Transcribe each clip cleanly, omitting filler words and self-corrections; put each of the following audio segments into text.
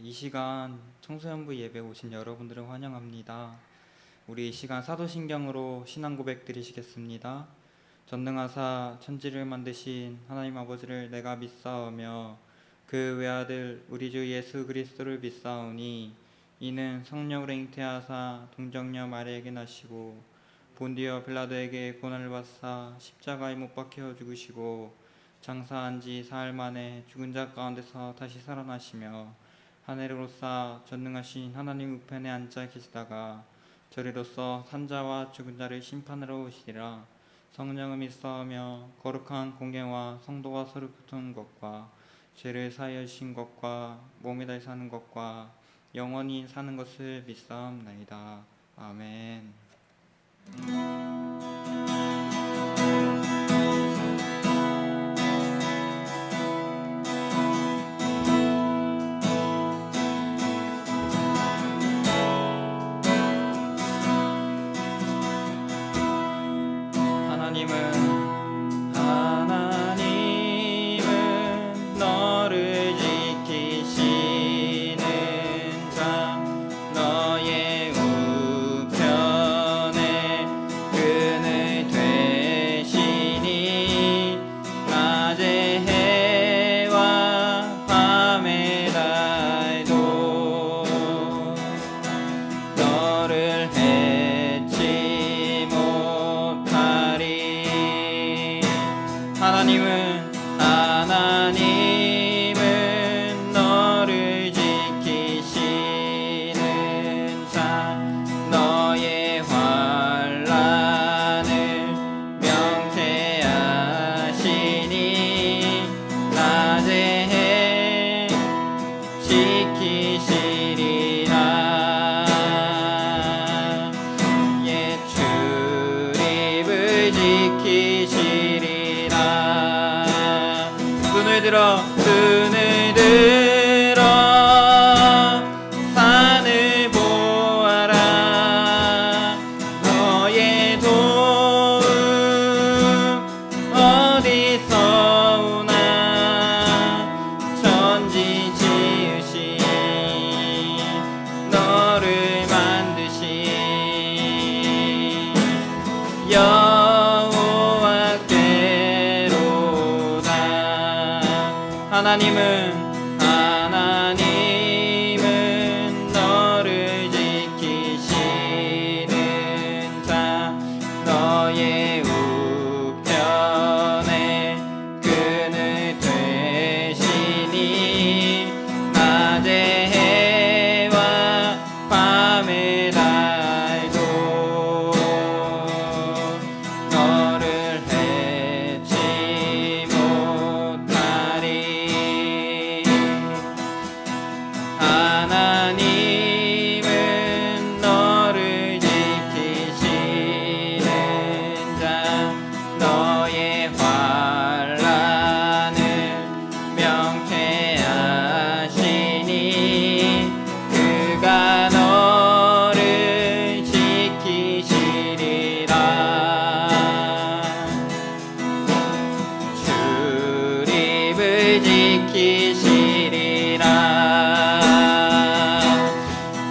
이 시간 청소년부 예배 오신 여러분들을 환영합니다. 우리 이 시간 사도신경으로 신앙 고백 드리시겠습니다. 전능하사 천지를 만드신 하나님 아버지를 내가 믿사오며 그 외아들 우리 주 예수 그리스도를 믿사오니 이는 성령으로 잉태하사 동정녀 마리아에게 나시고 본디오 빌라도에게 고난을 받사 십자가에 못 박혀 죽으시고 장사한 지 사흘 만에 죽은 자 가운데서 다시 살아나시며 하늘으로 쌓아 전능하신 하나님 우편에 앉아 계시다가 저리로서 산자와 죽은 자를 심판하러 오시리라. 성령을 믿사오며 거룩한 공예와 성도가 서로 교통하는 것과 죄를 사하신 것과 몸에 다시 사는 것과 영원히 사는 것을 믿사옵나이다. 아멘. 하나님은 너를 지키시는 자 너의 우편에 그늘 되시니 낮의 해와 밤의 달도 너를 해치 못하리. 하나님은 너를 지키시는 자 너의 환난을 명쾌하시니 낮에 해 지키시리라. 옛 출입을 지키시리라. 눈을 들어 산을 보아라. 너의 도움 어디서 오나. 천지 지으신 너를 만드신 하나님은 너를 지키시는 자 너의 우편에 그늘 되시니 낮의 해와 밤의 달도 너를 해치 못하리. 하나님은 너를 지키시는 자 너의 환난을 명쾌하시니 그가 너를 지키시리라. 출입을 지키시리라.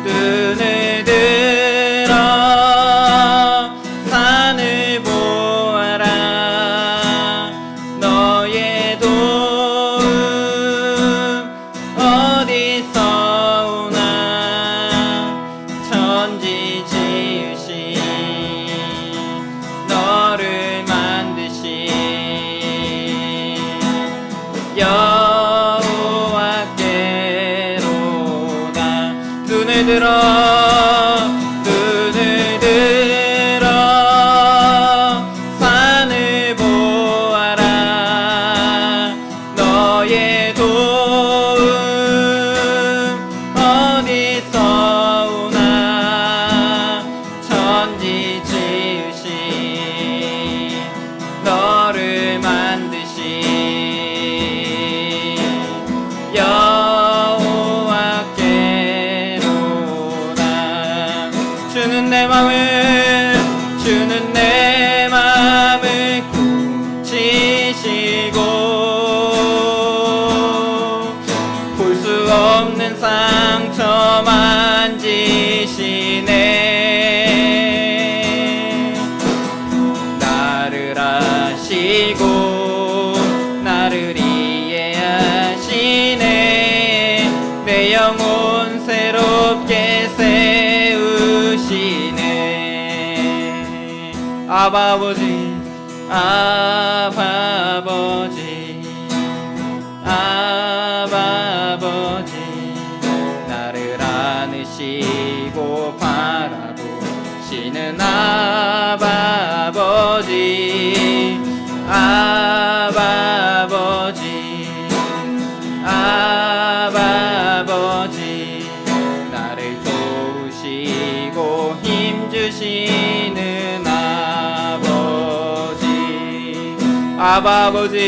눈을 들어 산을 보아라. 너의 도움 어디서 오나. 천지 지으신 너를 만드신 여호와께로다. 눈을 들어 산을 보아라. 너의 도움 어디서 오나. 천지 지으신 너를 만드신 여호와께로다. 없는 상처 만지시네. 나를 아시고 나를 이해하시네. 내 영혼 새롭게 세우시네. 아버지 아버지 아버지 나를 안으시고 바라보시는 아버지 아버지 나를 도우시고 힘주시는 아버지 아버지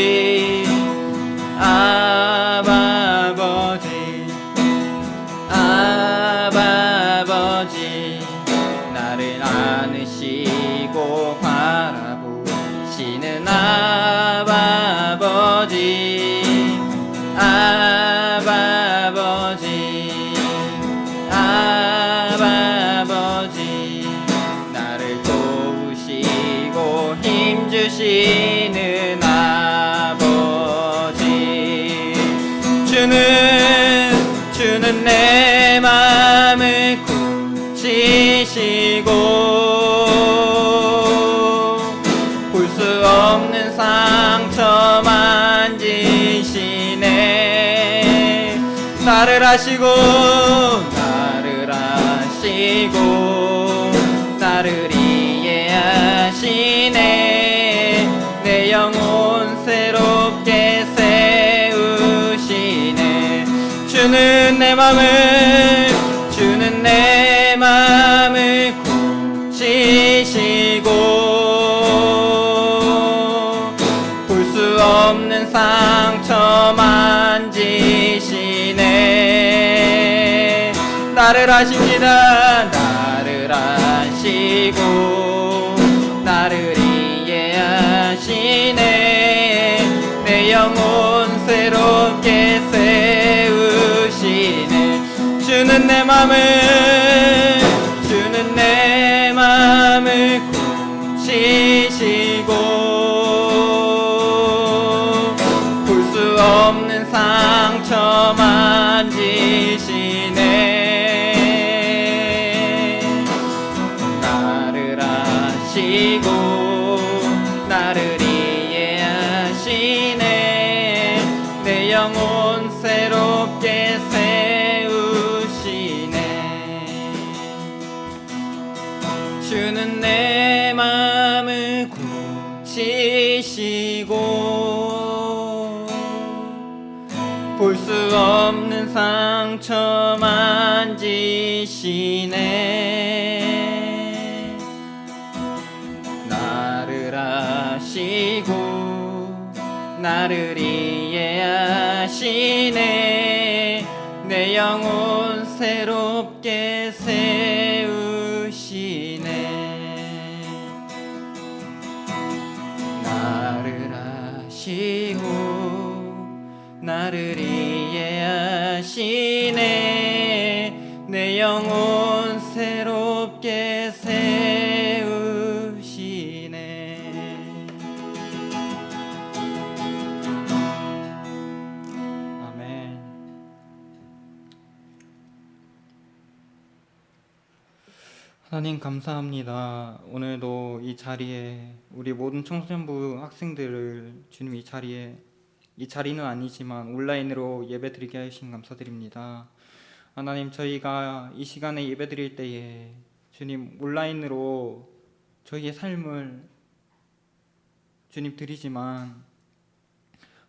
나를 안으시고 바라보시는 아버지 나를 도우시고 힘주시는 아버지. 주는 내 맘을 고치시고 볼 수 없는 상처 만지시네. 나를 아시고 나를 이해하시네. 내 영혼 새롭게 세우시네. 주는 내 맘을 고치시고 볼 수 없는 상처 만지시네. 나를 아십니다. 나를 아시고 나를 이해하시네. 내 영혼 새롭게 세우시네. 주는 내 맘을 고치시고 볼 수 없는 상처 만지시네. 나를 아시고 나를 이해하시네. 내 영혼 새롭게 세우시네. 주는 내 맘을 고치시고 볼 수 없는 상처 만지시네. 나를 아시고 나를 이해하시네. 내 영혼 새롭게 세우시네. 나를 아시고 나를 이해하시네. 내 영혼 새롭게 세우시네. 아멘. 하나님 감사합니다. 오늘도 이 자리에 우리 모든 청소년부 학생들을 주님 이 자리는 아니지만 온라인으로 예배드리게 하신 감사드립니다. 하나님, 저희가 이 시간에 예배드릴 때에 주님 온라인으로 저희의 삶을 주님 드리지만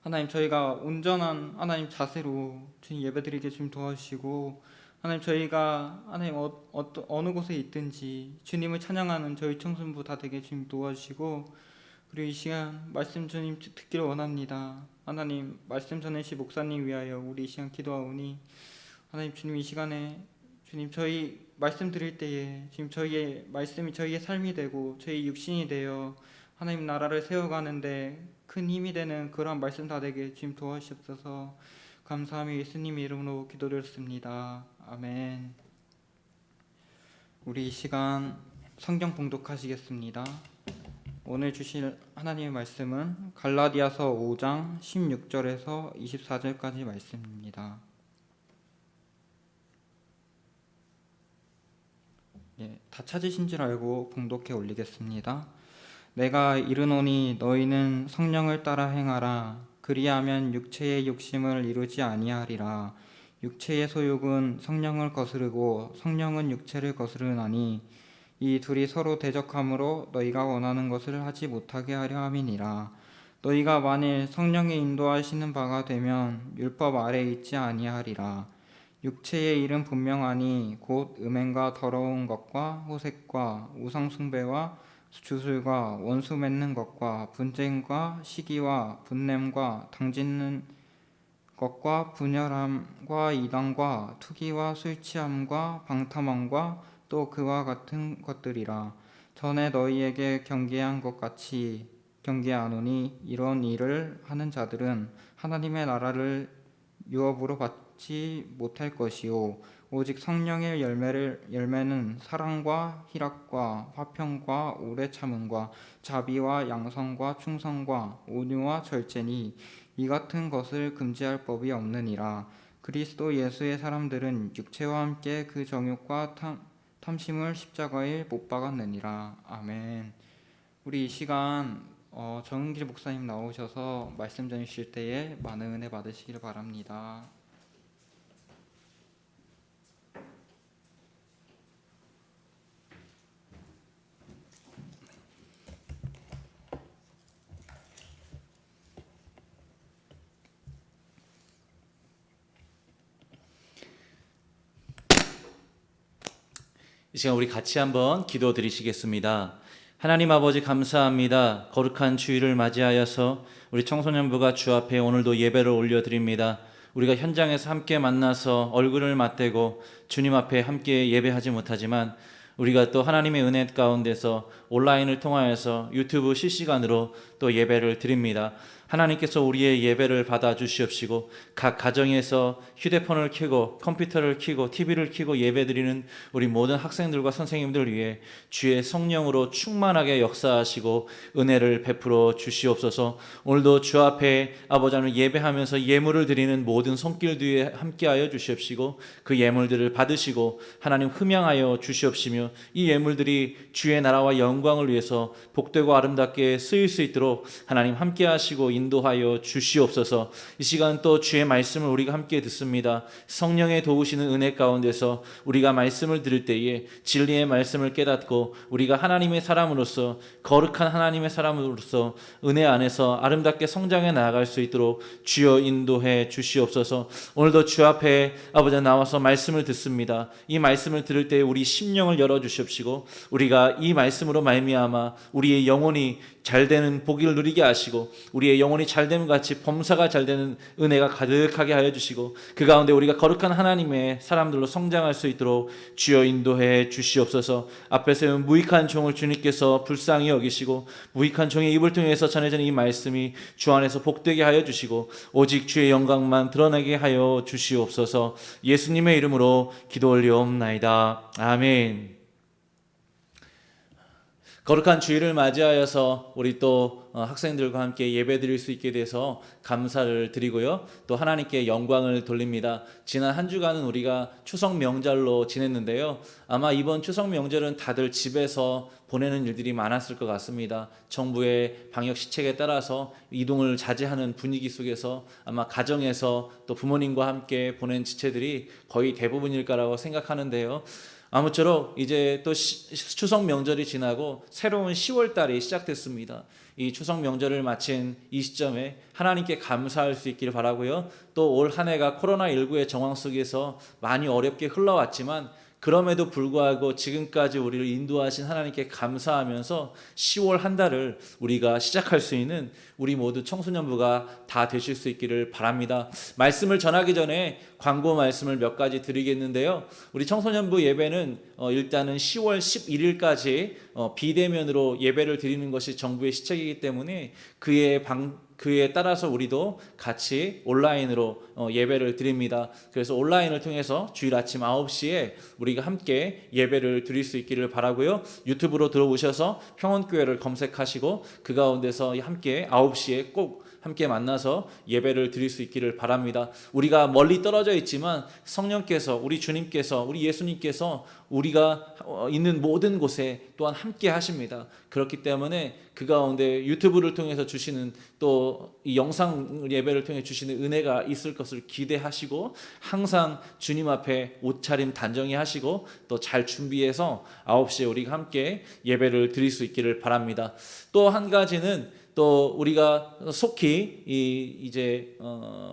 하나님, 저희가 온전한 하나님 자세로 주님 예배드리게 주님 도와주시고, 하나님, 저희가 하나님 어느 곳에 있든지 주님을 찬양하는 저희 청소년부 다 되게 주님 도와주시고, 그리고 이 시간 말씀 주님 듣기를 원합니다. 하나님, 말씀 전해주신 목사님 위하여 우리 이 시간 기도하오니 하나님, 주님 이 시간에 주님 저희 말씀 드릴 때에 주님 저희의 말씀이 저희의 삶이 되고 저희 육신이 되어 하나님 나라를 세워가는데 큰 힘이 되는 그러한 말씀 다 되게 주님 도와주시옵소서. 감사함이 예수님 이름으로 기도드렸습니다. 아멘. 우리 이 시간 성경 봉독하시겠습니다. 오늘 주실 하나님의 말씀은 갈라디아서 5장 16절에서 24절까지 말씀입니다. 다 찾으신 줄 알고 봉독해 올리겠습니다. 내가 이르노니 너희는 성령을 따라 행하라. 그리하면 육체의 욕심을 이루지 아니하리라. 육체의 소욕은 성령을 거스르고 성령은 육체를 거스르나니 이 둘이 서로 대적함으로 너희가 원하는 것을 하지 못하게 하려 함이니라. 너희가 만일 성령의 인도하시는 바가 되면 율법 아래 있지 아니하리라. 육체의 일은 분명하니 곧 음행과 더러운 것과 호색과 우상숭배와 주술과 원수 맺는 것과 분쟁과 시기와 분냄과 당짓는 것과 분열함과 이단과 투기와 술취함과 방탕함과 또 그와 같은 것들이라. 전에 너희에게 경계한 것 같이 경계하노니 이런 일을 하는 자들은 하나님의 나라를 유업으로 받지 못할 것이요 오직 성령의 열매는 사랑과 희락과 화평과 오래 참음과 자비와 양성과 충성과 온유와 절제니 이 같은 것을 금지할 법이 없느니라. 그리스도 예수의 사람들은 육체와 함께 그 정욕과 탐심을 십자가에 못 박았느니라. 아멘. 우리 이 시간 정은길 목사님 나오셔서 말씀 전하실 때에 많은 은혜 받으시기를 바랍니다. 이 시간 우리 같이 한번 기도 드리시겠습니다. 하나님 아버지 감사합니다. 거룩한 주일을 맞이하여서 우리 청소년부가 주 앞에 오늘도 예배를 올려드립니다. 우리가 현장에서 함께 만나서 얼굴을 맞대고 주님 앞에 함께 예배하지 못하지만 우리가 또 하나님의 은혜 가운데서 온라인을 통하여서 유튜브 실시간으로 또 예배를 드립니다. 하나님께서 우리의 예배를 받아 주시옵시고 각 가정에서 휴대폰을 켜고 컴퓨터를 켜고 TV를 켜고 예배드리는 우리 모든 학생들과 선생님들 위해 주의 성령으로 충만하게 역사하시고 은혜를 베풀어 주시옵소서. 오늘도 주 앞에 아버지 하나님 예배하면서 예물을 드리는 모든 손길 뒤에 함께하여 주시옵시고 그 예물들을 받으시고 하나님 흠양하여 주시옵시며 이 예물들이 주의 나라와 영광을 위해서 복되고 아름답게 쓰일 수 있도록 하나님 함께하시고 인도하여 주시옵소서. 이 시간 또 주의 말씀을 우리가 함께 듣습니다. 성령의 도우시는 은혜 가운데서 우리가 말씀을 들을 때에 진리의 말씀을 깨닫고 우리가 하나님의 사람으로서 거룩한 하나님의 사람으로서 은혜 안에서 아름답게 성장해 나아갈 수 있도록 주여 인도해 주시옵소서. 오늘도 주 앞에 아버지 나와서 말씀을 듣습니다. 이 말씀을 들을 때 우리 심령을 열어 주시옵시고 우리가 이 말씀으로 말미암아 우리의 영혼이 잘되는 복을 누리게 하시고 우리의 영혼이 잘됨 같이 범사가 잘되는 은혜가 가득하게 하여 주시고 그 가운데 우리가 거룩한 하나님의 사람들로 성장할 수 있도록 주여 인도해 주시옵소서. 앞에 세운 무익한 종을 주님께서 불쌍히 여기시고 무익한 종의 입을 통해서 전해지는 이 말씀이 주 안에서 복되게 하여 주시고 오직 주의 영광만 드러나게 하여 주시옵소서. 예수님의 이름으로 기도 올리옵나이다. 아멘. 거룩한 주일을 맞이하여서 우리 또 학생들과 함께 예배드릴 수 있게 돼서 감사를 드리고요. 또 하나님께 영광을 돌립니다. 지난 한 주간은 우리가 추석 명절로 지냈는데요. 아마 이번 추석 명절은 다들 집에서 보내는 일들이 많았을 것 같습니다. 정부의 방역 시책에 따라서 이동을 자제하는 분위기 속에서 아마 가정에서 또 부모님과 함께 보낸 지체들이 거의 대부분일 거라고 생각하는데요. 아무쪼록 이제 또 추석 명절이 지나고 새로운 10월 달이 시작됐습니다. 이 추석 명절을 마친 이 시점에 하나님께 감사할 수 있기를 바라고요. 또 올 한 해가 코로나19의 정황 속에서 많이 어렵게 흘러왔지만 그럼에도 불구하고 지금까지 우리를 인도하신 하나님께 감사하면서 10월 한 달을 우리가 시작할 수 있는 우리 모두 청소년부가 다 되실 수 있기를 바랍니다. 말씀을 전하기 전에 광고 말씀을 몇 가지 드리겠는데요. 우리 청소년부 예배는 일단은 10월 11일까지 비대면으로 예배를 드리는 것이 정부의 시책이기 때문에 그에 그에 따라서 우리도 같이 온라인으로 예배를 드립니다. 그래서 온라인을 통해서 주일 아침 9시에 우리가 함께 예배를 드릴 수 있기를 바라고요. 유튜브로 들어오셔서 평원교회를 검색하시고 그 가운데서 함께 9시에 꼭 함께 만나서 예배를 드릴 수 있기를 바랍니다. 우리가 멀리 떨어져 있지만 성령께서, 우리 주님께서, 우리 예수님께서 우리가 있는 모든 곳에 또한 함께 하십니다. 그렇기 때문에 그 가운데 유튜브를 통해서 주시는 또 이 영상 예배를 통해 주시는 은혜가 있을 것을 기대하시고 항상 주님 앞에 옷차림 단정히 하시고 또 잘 준비해서 9시에 우리가 함께 예배를 드릴 수 있기를 바랍니다. 또 한 가지는 또 우리가 속히 이제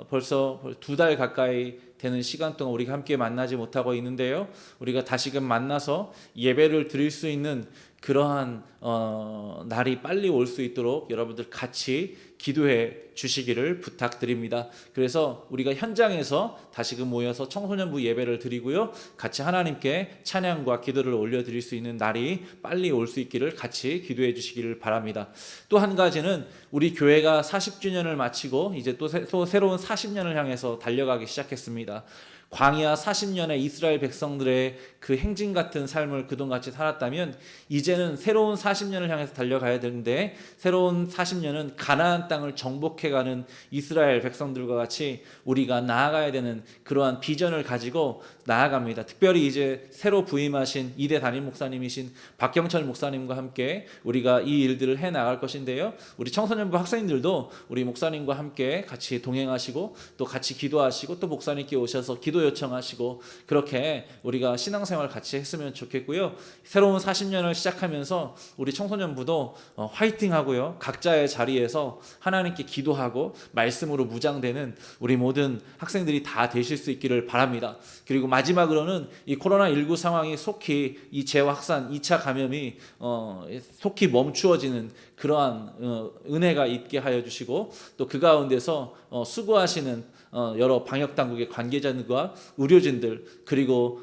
벌써 2달 가까이 되는 시간 동안 우리가 함께 만나지 못하고 있는데요. 우리가 다시금 만나서 예배를 드릴 수 있는 그러한 날이 빨리 올 수 있도록 여러분들 같이 기도해 주시기를 부탁드립니다. 그래서 우리가 현장에서 다시금 모여서 청소년부 예배를 드리고요. 같이 하나님께 찬양과 기도를 올려드릴 수 있는 날이 빨리 올 수 있기를 같이 기도해 주시기를 바랍니다. 또 한 가지는 우리 교회가 40주년을 마치고 이제 또 새로운 40년을 향해서 달려가기 시작했습니다. 광야 40년의 이스라엘 백성들의 그 행진 같은 삶을 그동같이 살았다면 이제는 새로운 40년을 향해서 달려가야 되는데 새로운 40년은 가나안 땅을 정복해가는 이스라엘 백성들과 같이 우리가 나아가야 되는 그러한 비전을 가지고 나아갑니다. 특별히 이제 새로 부임하신 이대 담임 목사님이신 박경철 목사님과 함께 우리가 이 일들을 해나갈 것인데요. 우리 청소년부 학생들도 우리 목사님과 함께 같이 동행하시고 또 같이 기도하시고 또 목사님께 오셔서 기도 요청하시고 그렇게 우리가 신앙생활 같이 했으면 좋겠고요. 새로운 40년을 시작하면서 우리 청소년부도 화이팅하고요. 각자의 자리에서 하나님께 기도하고 말씀으로 무장되는 우리 모든 학생들이 다 되실 수 있기를 바랍니다. 그리고 마지막으로는 이 코로나19 상황이 속히 이 재확산 2차 감염이 속히 멈추어지는 그러한 은혜가 있게 하여 주시고 또 그 가운데서 수고하시는 여러 방역당국의 관계자들과 의료진들 그리고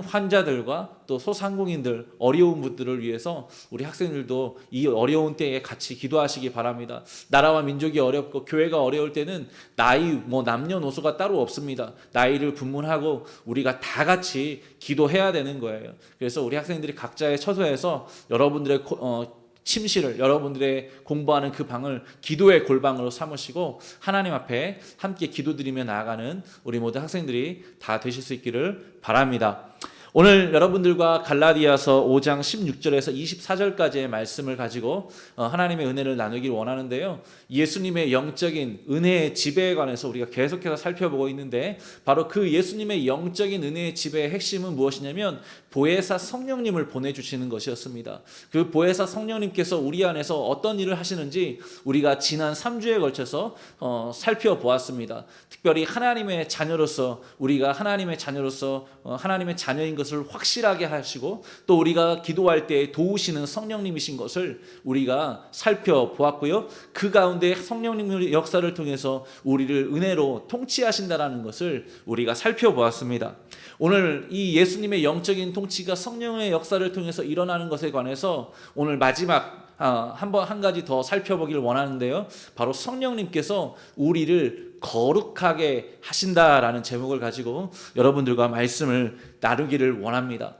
환자들과 또 소상공인들 어려운 분들을 위해서 우리 학생들도 이 어려운 때에 같이 기도하시기 바랍니다. 나라와 민족이 어렵고 교회가 어려울 때는 나이 남녀노소가 따로 없습니다. 나이를 분문하고 우리가 다 같이 기도해야 되는 거예요. 그래서 우리 학생들이 각자의 처소에서 여러분들의 침실을 여러분들의 공부하는 그 방을 기도의 골방으로 삼으시고 하나님 앞에 함께 기도드리며 나아가는 우리 모든 학생들이 다 되실 수 있기를 바랍니다. 오늘 여러분들과 갈라디아서 5장 16절에서 24절까지의 말씀을 가지고 하나님의 은혜를 나누길 원하는데요. 예수님의 영적인 은혜의 지배에 관해서 우리가 계속해서 살펴보고 있는데 바로 그 예수님의 영적인 은혜의 지배의 핵심은 무엇이냐면 보혜사 성령님을 보내주시는 것이었습니다. 그 보혜사 성령님께서 우리 안에서 어떤 일을 하시는지 우리가 지난 3주에 걸쳐서 살펴보았습니다. 특별히 하나님의 자녀로서 우리가 하나님의 자녀로서 하나님의 자녀인 것을 확실하게 하시고 또 우리가 기도할 때 도우시는 성령님이신 것을 우리가 살펴보았고요. 그 가운데 성령님의 역사를 통해서 우리를 은혜로 통치하신다라는 것을 우리가 살펴보았습니다. 오늘 이 예수님의 영적인 통치가 성령의 역사를 통해서 일어나는 것에 관해서 오늘 마지막 한 가지 더 살펴보길 원하는데요. 바로 성령님께서 우리를 거룩하게 하신다라는 제목을 가지고 여러분들과 말씀을 나누기를 원합니다.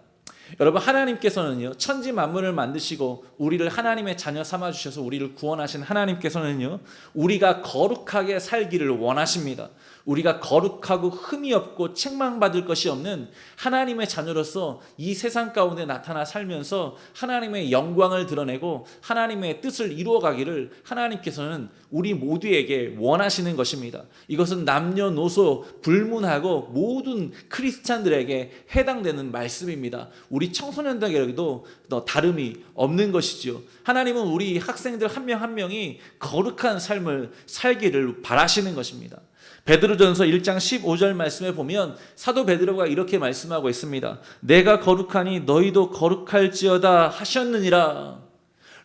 여러분 하나님께서는요 천지 만물을 만드시고 우리를 하나님의 자녀 삼아 주셔서 우리를 구원하신 하나님께서는요 우리가 거룩하게 살기를 원하십니다. 우리가 거룩하고 흠이 없고 책망받을 것이 없는 하나님의 자녀로서 이 세상 가운데 나타나 살면서 하나님의 영광을 드러내고 하나님의 뜻을 이루어가기를 하나님께서는 우리 모두에게 원하시는 것입니다. 이것은 남녀노소 불문하고 모든 크리스찬들에게 해당되는 말씀입니다. 우리 청소년들에게도 다름이 없는 것이죠. 하나님은 우리 학생들 한 명 한 명이 거룩한 삶을 살기를 바라시는 것입니다. 베드로전서 1장 15절 말씀에 보면 사도 베드로가 이렇게 말씀하고 있습니다. 내가 거룩하니 너희도 거룩할지어다 하셨느니라.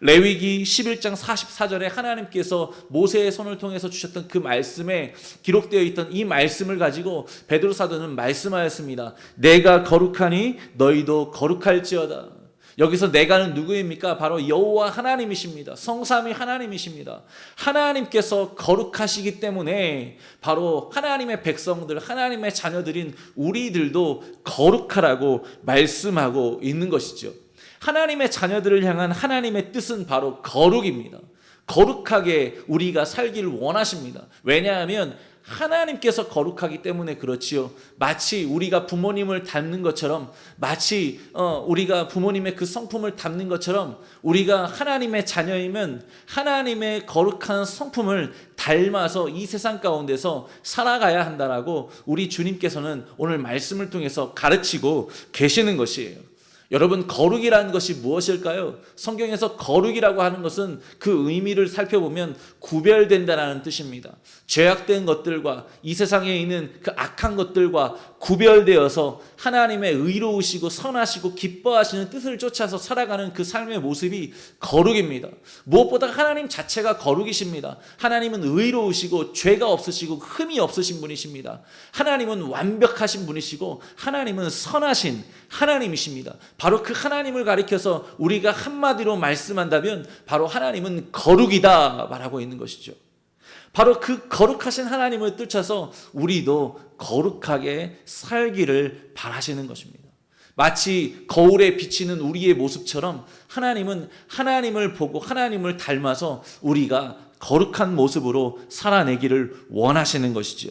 레위기 11장 44절에 하나님께서 모세의 손을 통해서 주셨던 그 말씀에 기록되어 있던 이 말씀을 가지고 베드로 사도는 말씀하였습니다. 내가 거룩하니 너희도 거룩할지어다. 여기서 내가는 누구입니까? 바로 여호와 하나님이십니다. 성삼위 하나님이십니다. 하나님께서 거룩하시기 때문에 바로 하나님의 백성들, 하나님의 자녀들인 우리들도 거룩하라고 말씀하고 있는 것이죠. 하나님의 자녀들을 향한 하나님의 뜻은 바로 거룩입니다. 거룩하게 우리가 살기를 원하십니다. 왜냐하면 하나님께서 거룩하기 때문에 그렇지요. 마치 우리가 부모님을 닮는 것처럼, 마치 우리가 부모님의 그 성품을 닮는 것처럼 우리가 하나님의 자녀이면 하나님의 거룩한 성품을 닮아서 이 세상 가운데서 살아가야 한다라고 우리 주님께서는 오늘 말씀을 통해서 가르치고 계시는 것이에요. 여러분, 거룩이라는 것이 무엇일까요? 성경에서 거룩이라고 하는 것은 그 의미를 살펴보면 구별된다라는 뜻입니다. 죄악된 것들과 이 세상에 있는 그 악한 것들과 구별되어서 하나님의 의로우시고 선하시고 기뻐하시는 뜻을 쫓아서 살아가는 그 삶의 모습이 거룩입니다. 무엇보다 하나님 자체가 거룩이십니다. 하나님은 의로우시고 죄가 없으시고 흠이 없으신 분이십니다. 하나님은 완벽하신 분이시고 하나님은 선하신 하나님이십니다. 바로 그 하나님을 가리켜서 우리가 한마디로 말씀한다면 바로 하나님은 거룩이다 말하고 있는 것이죠. 바로 그 거룩하신 하나님을 쫓아서 우리도 거룩하게 살기를 바라시는 것입니다. 마치 거울에 비치는 우리의 모습처럼 하나님은 하나님을 보고 하나님을 닮아서 우리가 거룩한 모습으로 살아내기를 원하시는 것이죠.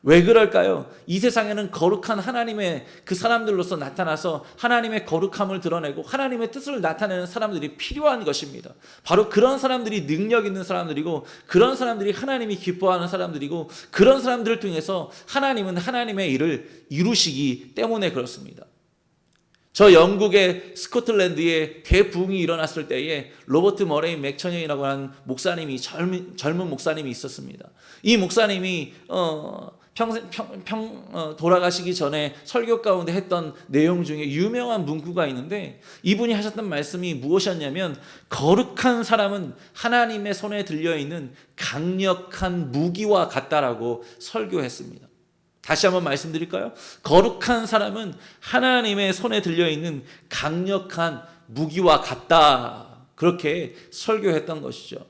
왜 그럴까요? 이 세상에는 거룩한 하나님의 그 사람들로서 나타나서 하나님의 거룩함을 드러내고 하나님의 뜻을 나타내는 사람들이 필요한 것입니다. 바로 그런 사람들이 능력 있는 사람들이고 그런 사람들이 하나님이 기뻐하는 사람들이고 그런 사람들을 통해서 하나님은 하나님의 일을 이루시기 때문에 그렇습니다. 저 영국의 스코틀랜드에 대부흥이 일어났을 때에 로버트 머레이 맥처년이라고 하는 목사님이 젊은 목사님이 있었습니다. 이 목사님이 돌아가시기 전에 설교 가운데 했던 내용 중에 유명한 문구가 있는데 이분이 하셨던 말씀이 무엇이었냐면 거룩한 사람은 하나님의 손에 들려있는 강력한 무기와 같다라고 설교했습니다. 다시 한번 말씀드릴까요? 거룩한 사람은 하나님의 손에 들려있는 강력한 무기와 같다. 그렇게 설교했던 것이죠.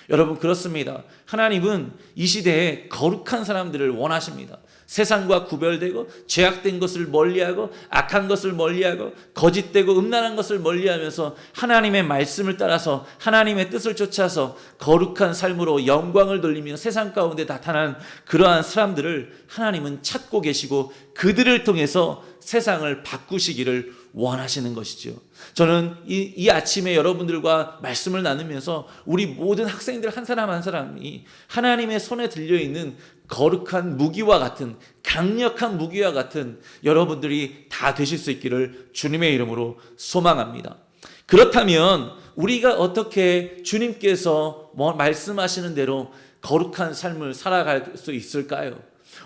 여러분, 그렇습니다. 하나님은 이 시대에 거룩한 사람들을 원하십니다. 세상과 구별되고 죄악된 것을 멀리하고 악한 것을 멀리하고 거짓되고 음란한 것을 멀리하면서 하나님의 말씀을 따라서 하나님의 뜻을 쫓아서 거룩한 삶으로 영광을 돌리며 세상 가운데 나타난 그러한 사람들을 하나님은 찾고 계시고 그들을 통해서 세상을 바꾸시기를 원하시는 것이죠. 저는 이 아침에 여러분들과 말씀을 나누면서 우리 모든 학생들 한 사람 한 사람이 하나님의 손에 들려있는 거룩한 무기와 같은 강력한 무기와 같은 여러분들이 다 되실 수 있기를 주님의 이름으로 소망합니다. 그렇다면 우리가 어떻게 주님께서 말씀하시는 대로 거룩한 삶을 살아갈 수 있을까요?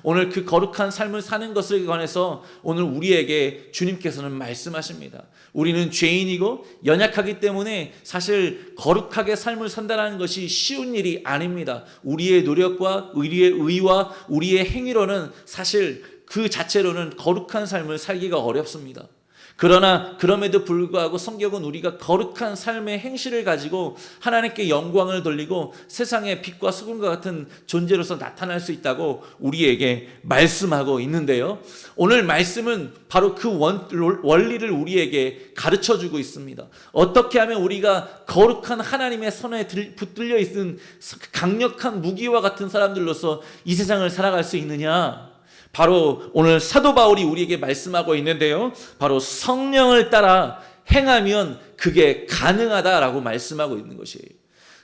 오늘 그 거룩한 삶을 사는 것에 관해서 오늘 우리에게 주님께서는 말씀하십니다. 우리는 죄인이고 연약하기 때문에 사실 거룩하게 삶을 산다는 것이 쉬운 일이 아닙니다. 우리의 노력과 우리의 의와 우리의 행위로는 사실 그 자체로는 거룩한 삶을 살기가 어렵습니다. 그러나 그럼에도 불구하고 성경은 우리가 거룩한 삶의 행실을 가지고 하나님께 영광을 돌리고 세상의 빛과 소금과 같은 존재로서 나타날 수 있다고 우리에게 말씀하고 있는데요. 오늘 말씀은 바로 그 원리를 우리에게 가르쳐주고 있습니다. 어떻게 하면 우리가 거룩한 하나님의 손에 붙들려 있는 강력한 무기와 같은 사람들로서 이 세상을 살아갈 수 있느냐? 바로 오늘 사도 바울이 우리에게 말씀하고 있는데요. 바로 성령을 따라 행하면 그게 가능하다라고 말씀하고 있는 것이에요.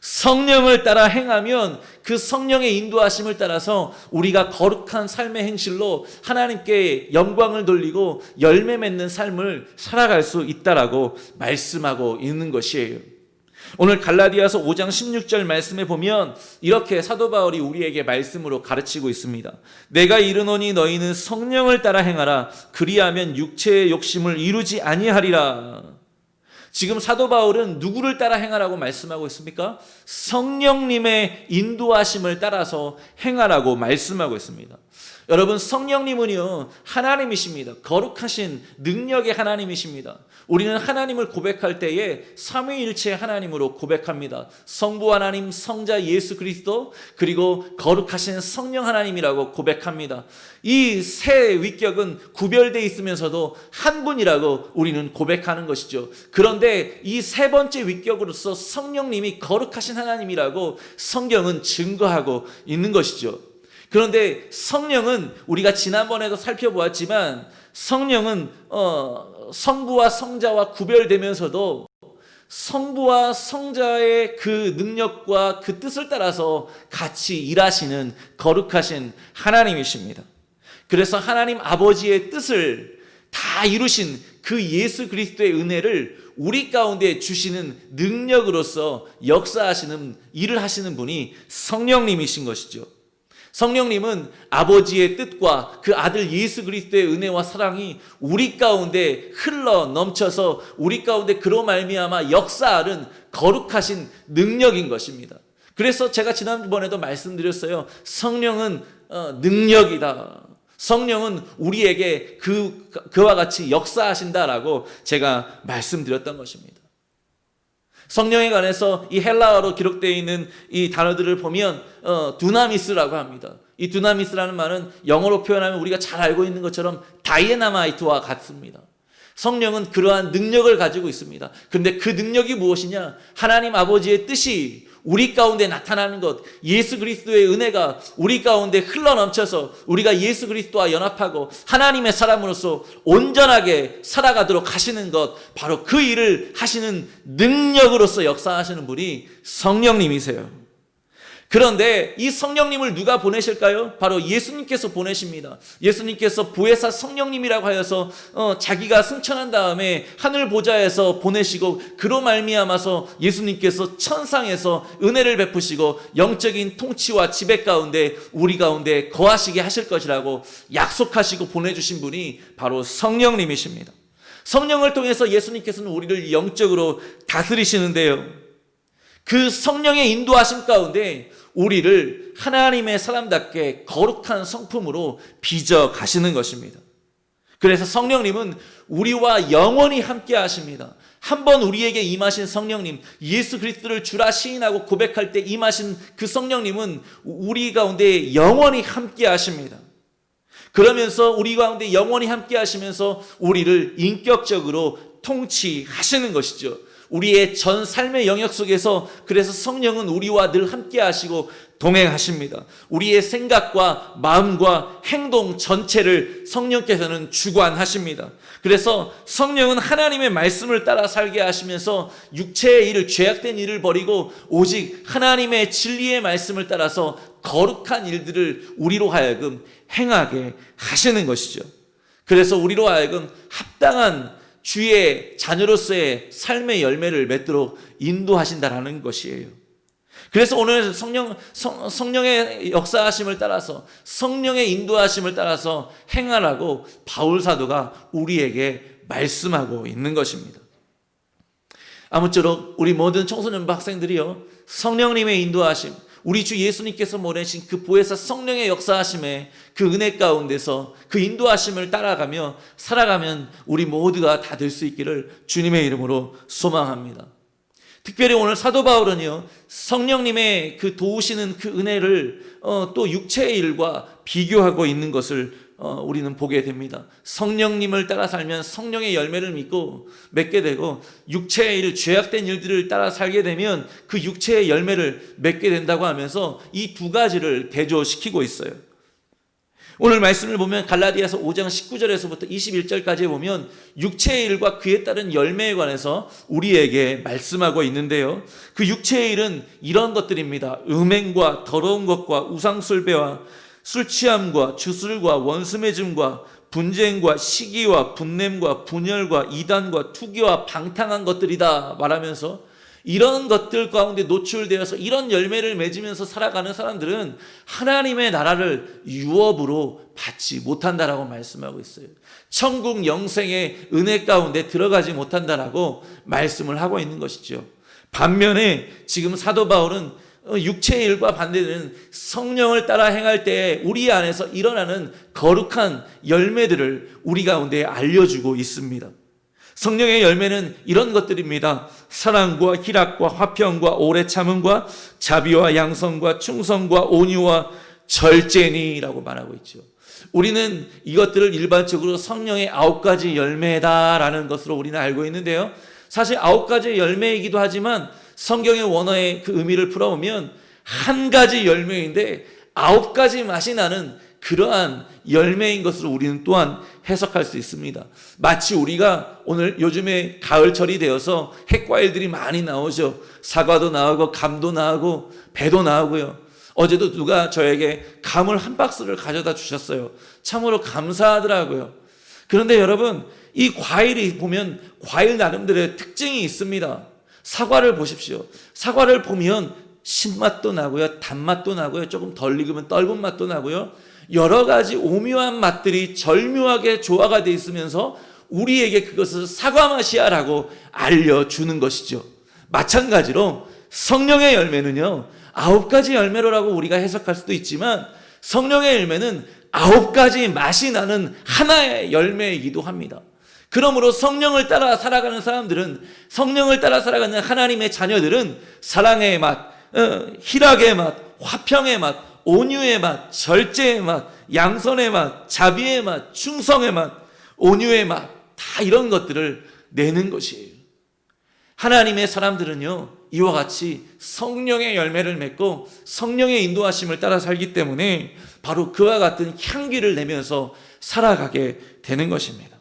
성령을 따라 행하면 그 성령의 인도하심을 따라서 우리가 거룩한 삶의 행실로 하나님께 영광을 돌리고 열매 맺는 삶을 살아갈 수 있다라고 말씀하고 있는 것이에요. 오늘 갈라디아서 5장 16절 말씀에 보면 이렇게 사도 바울이 우리에게 말씀으로 가르치고 있습니다. 내가 이르노니 너희는 성령을 따라 행하라. 그리하면 육체의 욕심을 이루지 아니하리라. 지금 사도 바울은 누구를 따라 행하라고 말씀하고 있습니까? 성령님의 인도하심을 따라서 행하라고 말씀하고 있습니다. 여러분, 성령님은요, 하나님이십니다. 거룩하신 능력의 하나님이십니다. 우리는 하나님을 고백할 때에 삼위일체 하나님으로 고백합니다. 성부 하나님, 성자 예수 그리스도, 그리고 거룩하신 성령 하나님이라고 고백합니다. 이 세 위격은 구별되어 있으면서도 한 분이라고 우리는 고백하는 것이죠. 그런데 이 세 번째 위격으로서 성령님이 거룩하신 하나님이라고 성경은 증거하고 있는 것이죠. 그런데 성령은 우리가 지난번에도 살펴보았지만 성령은 성부와 성자와 구별되면서도 성부와 성자의 그 능력과 그 뜻을 따라서 같이 일하시는 거룩하신 하나님이십니다. 그래서 하나님 아버지의 뜻을 다 이루신 그 예수 그리스도의 은혜를 우리 가운데 주시는 능력으로서 역사하시는 일을 하시는 분이 성령님이신 것이죠. 성령님은 아버지의 뜻과 그 아들 예수 그리스도의 은혜와 사랑이 우리 가운데 흘러 넘쳐서 우리 가운데 그로 말미암아 역사하는 거룩하신 능력인 것입니다. 그래서 제가 지난번에도 말씀드렸어요. 성령은 능력이다. 성령은 우리에게 그와 같이 역사하신다라고 제가 말씀드렸던 것입니다. 성령에 관해서 이 헬라어로 기록되어 있는 이 단어들을 보면 두나미스라고 합니다. 이 두나미스라는 말은 영어로 표현하면 우리가 잘 알고 있는 것처럼 다이애나마이트와 같습니다. 성령은 그러한 능력을 가지고 있습니다. 그런데 그 능력이 무엇이냐? 하나님 아버지의 뜻이 우리 가운데 나타나는 것, 예수 그리스도의 은혜가 우리 가운데 흘러넘쳐서 우리가 예수 그리스도와 연합하고 하나님의 사람으로서 온전하게 살아가도록 하시는 것, 바로 그 일을 하시는 능력으로서 역사하시는 분이 성령님이세요. 그런데 이 성령님을 누가 보내실까요? 바로 예수님께서 보내십니다. 예수님께서 보혜사 성령님이라고 하여서 자기가 승천한 다음에 하늘 보좌에서 보내시고 그로 말미암아서 예수님께서 천상에서 은혜를 베푸시고 영적인 통치와 지배 가운데 우리 가운데 거하시게 하실 것이라고 약속하시고 보내주신 분이 바로 성령님이십니다. 성령을 통해서 예수님께서는 우리를 영적으로 다스리시는데요, 그 성령의 인도하심 가운데 우리를 하나님의 사람답게 거룩한 성품으로 빚어 가시는 것입니다. 그래서 성령님은 우리와 영원히 함께 하십니다. 한번 우리에게 임하신 성령님, 예수 그리스도를 주라 시인하고 고백할 때 임하신 그 성령님은 우리 가운데 영원히 함께 하십니다. 그러면서 우리 가운데 영원히 함께 하시면서 우리를 인격적으로 통치하시는 것이죠. 우리의 전 삶의 영역 속에서 그래서 성령은 우리와 늘 함께 하시고 동행하십니다. 우리의 생각과 마음과 행동 전체를 성령께서는 주관하십니다. 그래서 성령은 하나님의 말씀을 따라 살게 하시면서 육체의 일을, 죄악된 일을 버리고 오직 하나님의 진리의 말씀을 따라서 거룩한 일들을 우리로 하여금 행하게 하시는 것이죠. 그래서 우리로 하여금 합당한 주의 자녀로서의 삶의 열매를 맺도록 인도하신다라는 것이에요. 그래서 오늘 성령의 역사하심을 따라서, 성령의 인도하심을 따라서 행하라고 바울 사도가 우리에게 말씀하고 있는 것입니다. 아무쪼록 우리 모든 청소년부 학생들이요, 성령님의 인도하심, 우리 주 예수님께서 보내신 그 보혜사 성령의 역사하심에 그 은혜 가운데서 그 인도하심을 따라가며 살아가면 우리 모두가 다 될 수 있기를 주님의 이름으로 소망합니다. 특별히 오늘 사도 바울은요, 성령님의 그 도우시는 그 은혜를 또 육체의 일과 비교하고 있는 것을 우리는 보게 됩니다. 성령님을 따라 살면 성령의 열매를 맺게 되고, 육체의 일, 죄악된 일들을 따라 살게 되면 그 육체의 열매를 맺게 된다고 하면서 이 두 가지를 대조시키고 있어요. 오늘 말씀을 보면 갈라디아서 5장 19절에서부터 21절까지 보면 육체의 일과 그에 따른 열매에 관해서 우리에게 말씀하고 있는데요, 그 육체의 일은 이런 것들입니다. 음행과 더러운 것과 우상숭배와 술 취함과 주술과 원수매짐과 분쟁과 시기와 분냄과 분열과 이단과 투기와 방탕한 것들이다 말하면서, 이런 것들 가운데 노출되어서 이런 열매를 맺으면서 살아가는 사람들은 하나님의 나라를 유업으로 받지 못한다라고 말씀하고 있어요. 천국 영생의 은혜 가운데 들어가지 못한다라고 말씀을 하고 있는 것이죠. 반면에 지금 사도 바울은 육체의 일과 반대되는 성령을 따라 행할 때 우리 안에서 일어나는 거룩한 열매들을 우리 가운데 알려주고 있습니다. 성령의 열매는 이런 것들입니다. 사랑과 희락과 화평과 오래 참음과 자비와 양성과 충성과 온유와 절제니라고 말하고 있죠. 우리는 이것들을 일반적으로 성령의 9가지 열매다라는 것으로 우리는 알고 있는데요. 사실 9가지 열매이기도 하지만 성경의 원어의 그 의미를 풀어보면 한 가지 열매인데 9가지 맛이 나는 그러한 열매인 것으로 우리는 또한 해석할 수 있습니다. 마치 우리가 오늘 요즘에 가을철이 되어서 핵과일들이 많이 나오죠. 사과도 나오고 감도 나오고 배도 나오고요. 어제도 누가 저에게 감을 한 박스를 가져다 주셨어요. 참으로 감사하더라고요. 그런데 여러분, 이 과일이 보면 과일 나름대로의 특징이 있습니다. 사과를 보십시오. 사과를 보면 신맛도 나고요, 단맛도 나고요, 조금 덜 익으면 떫은 맛도 나고요, 여러 가지 오묘한 맛들이 절묘하게 조화가 되어 있으면서 우리에게 그것을 사과 맛이야 라고 알려주는 것이죠. 마찬가지로 성령의 열매는요, 9가지 열매로라고 우리가 해석할 수도 있지만 성령의 열매는 9가지 맛이 나는 하나의 열매이기도 합니다. 그러므로 성령을 따라 살아가는 사람들은, 성령을 따라 살아가는 하나님의 자녀들은 사랑의 맛, 희락의 맛, 화평의 맛, 온유의 맛, 절제의 맛, 양선의 맛, 자비의 맛, 충성의 맛, 온유의 맛, 다 이런 것들을 내는 것이에요. 하나님의 사람들은요, 이와 같이 성령의 열매를 맺고 성령의 인도하심을 따라 살기 때문에 바로 그와 같은 향기를 내면서 살아가게 되는 것입니다.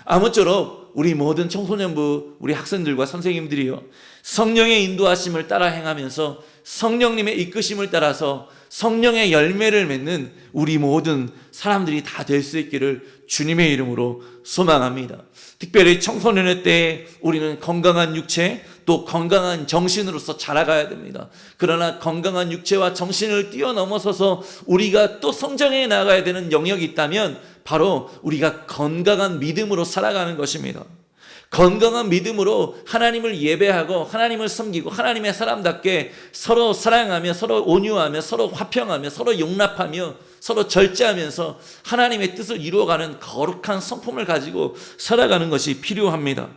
아무쪼록 우리 모든 청소년부, 우리 학생들과 선생님들이요, 성령의 인도하심을 따라 행하면서 성령님의 이끄심을 따라서 성령의 열매를 맺는 우리 모든 사람들이 다 될 수 있기를 주님의 이름으로 소망합니다. 특별히 청소년의 때에 우리는 건강한 육체, 또 건강한 정신으로서 자라가야 됩니다. 그러나 건강한 육체와 정신을 뛰어넘어서서 우리가 또 성장해 나가야 되는 영역이 있다면 바로 우리가 건강한 믿음으로 살아가는 것입니다. 건강한 믿음으로 하나님을 예배하고 하나님을 섬기고 하나님의 사람답게 서로 사랑하며 서로 온유하며 서로 화평하며 서로 용납하며 서로 절제하면서 하나님의 뜻을 이루어가는 거룩한 성품을 가지고 살아가는 것이 필요합니다.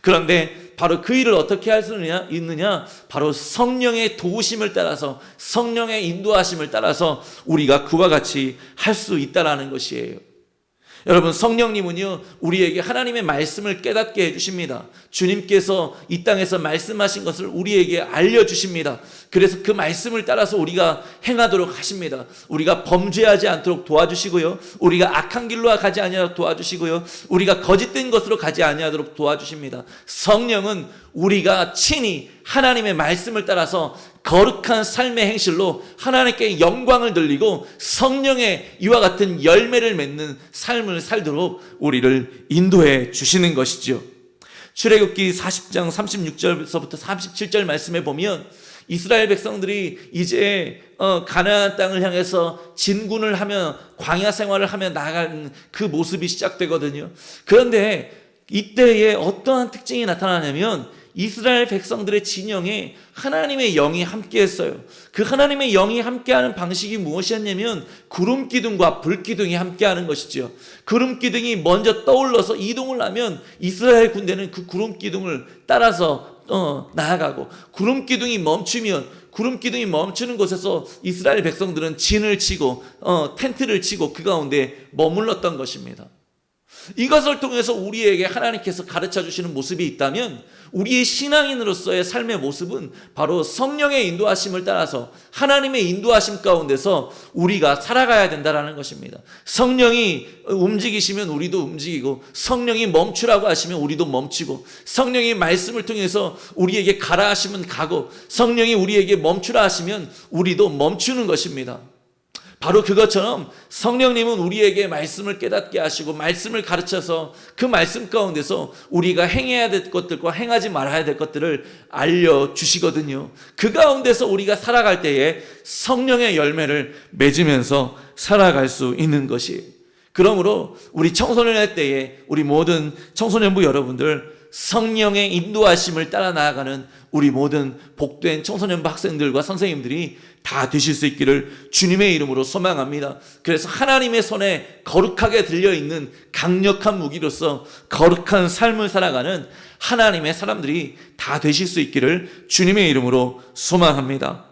그런데 바로 그 일을 어떻게 할 수 있느냐? 바로 성령의 도우심을 따라서, 성령의 인도하심을 따라서 우리가 그와 같이 할 수 있다는 것이에요. 여러분, 성령님은요, 우리에게 하나님의 말씀을 깨닫게 해주십니다. 주님께서 이 땅에서 말씀하신 것을 우리에게 알려주십니다. 그래서 그 말씀을 따라서 우리가 행하도록 하십니다. 우리가 범죄하지 않도록 도와주시고요, 우리가 악한 길로 가지 아니하도록 도와주시고요, 우리가 거짓된 것으로 가지 아니하도록 도와주십니다. 성령은 우리가 친히 하나님의 말씀을 따라서 거룩한 삶의 행실로 하나님께 영광을 돌리고 성령의 이와 같은 열매를 맺는 삶을 살도록 우리를 인도해 주시는 것이죠. 출애굽기 40장 36절부터 37절 말씀에 보면 이스라엘 백성들이 이제 가나안 땅을 향해서 진군을 하며 광야 생활을 하며 나아가는 그 모습이 시작되거든요. 그런데 이때에 어떠한 특징이 나타나냐면 이스라엘 백성들의 진영에 하나님의 영이 함께했어요. 그 하나님의 영이 함께하는 방식이 무엇이었냐면 구름 기둥과 불 기둥이 함께하는 것이죠. 구름 기둥이 먼저 떠올라서 이동을 하면 이스라엘 군대는 그 구름 기둥을 따라서 나아가고, 구름 기둥이 멈추면 구름 기둥이 멈추는 곳에서 이스라엘 백성들은 진을 치고 텐트를 치고 그 가운데 머물렀던 것입니다. 이것을 통해서 우리에게 하나님께서 가르쳐 주시는 모습이 있다면 우리의 신앙인으로서의 삶의 모습은 바로 성령의 인도하심을 따라서 하나님의 인도하심 가운데서 우리가 살아가야 된다는 것입니다. 성령이 움직이시면 우리도 움직이고, 성령이 멈추라고 하시면 우리도 멈추고, 성령이 말씀을 통해서 우리에게 가라 하시면 가고, 성령이 우리에게 멈추라 하시면 우리도 멈추는 것입니다. 바로 그것처럼 성령님은 우리에게 말씀을 깨닫게 하시고 말씀을 가르쳐서 그 말씀 가운데서 우리가 행해야 될 것들과 행하지 말아야 될 것들을 알려주시거든요. 그 가운데서 우리가 살아갈 때에 성령의 열매를 맺으면서 살아갈 수 있는 것이, 그러므로 우리 청소년의 때에 우리 모든 청소년부 여러분들 성령의 인도하심을 따라 나아가는 우리 모든 복된 청소년부 학생들과 선생님들이 다 되실 수 있기를 주님의 이름으로 소망합니다. 그래서 하나님의 손에 거룩하게 들려있는 강력한 무기로서 거룩한 삶을 살아가는 하나님의 사람들이 다 되실 수 있기를 주님의 이름으로 소망합니다.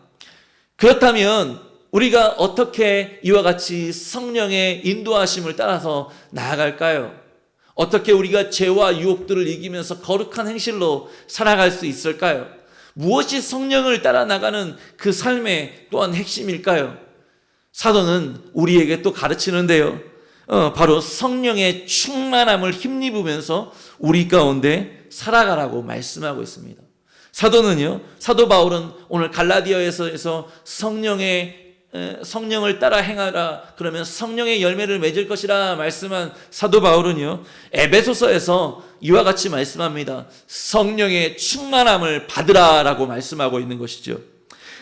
그렇다면 우리가 어떻게 이와 같이 성령의 인도하심을 따라서 나아갈까요? 어떻게 우리가 죄와 유혹들을 이기면서 거룩한 행실로 살아갈 수 있을까요? 무엇이 성령을 따라 나가는 그 삶의 또한 핵심일까요? 사도는 우리에게 또 가르치는데요. 바로 성령의 충만함을 힘입으면서 우리 가운데 살아가라고 말씀하고 있습니다. 사도 바울은 오늘 갈라디아에서 성령을 따라 행하라, 그러면 성령의 열매를 맺을 것이라 말씀한 사도 바울은요, 에베소서에서 이와 같이 말씀합니다. 성령의 충만함을 받으라라고 말씀하고 있는 것이죠.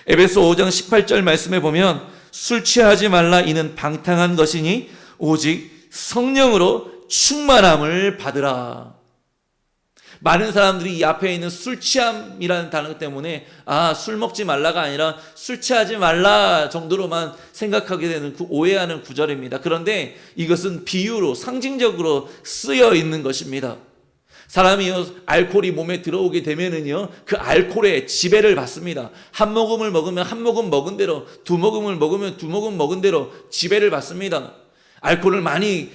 에베소 5장 18절 말씀에 보면 술 취하지 말라, 이는 방탕한 것이니 오직 성령으로 충만함을 받으라. 많은 사람들이 이 앞에 있는 술 취함이라는 단어 때문에 술 먹지 말라가 아니라 술 취하지 말라 정도로만 생각하게 되는 오해하는 구절입니다. 그런데 이것은 비유로 상징적으로 쓰여 있는 것입니다. 사람이 알코올이 몸에 들어오게 되면은요, 그 알코올에 지배를 받습니다. 한 모금을 먹으면 한 모금 먹은 대로, 두 모금을 먹으면 두 모금 먹은 대로 지배를 받습니다. 알코올을 많이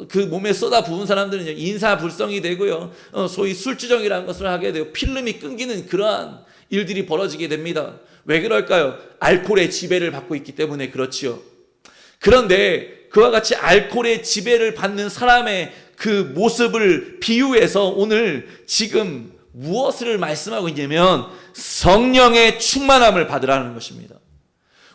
그 몸에 쏟아 부은 사람들은 인사불성이 되고요, 소위 술주정이라는 것을 하게 되고 필름이 끊기는 그러한 일들이 벌어지게 됩니다. 왜 그럴까요? 알코올의 지배를 받고 있기 때문에 그렇지요. 그런데 그와 같이 알코올의 지배를 받는 사람의 그 모습을 비유해서 오늘 지금 무엇을 말씀하고 있냐면 성령의 충만함을 받으라는 것입니다.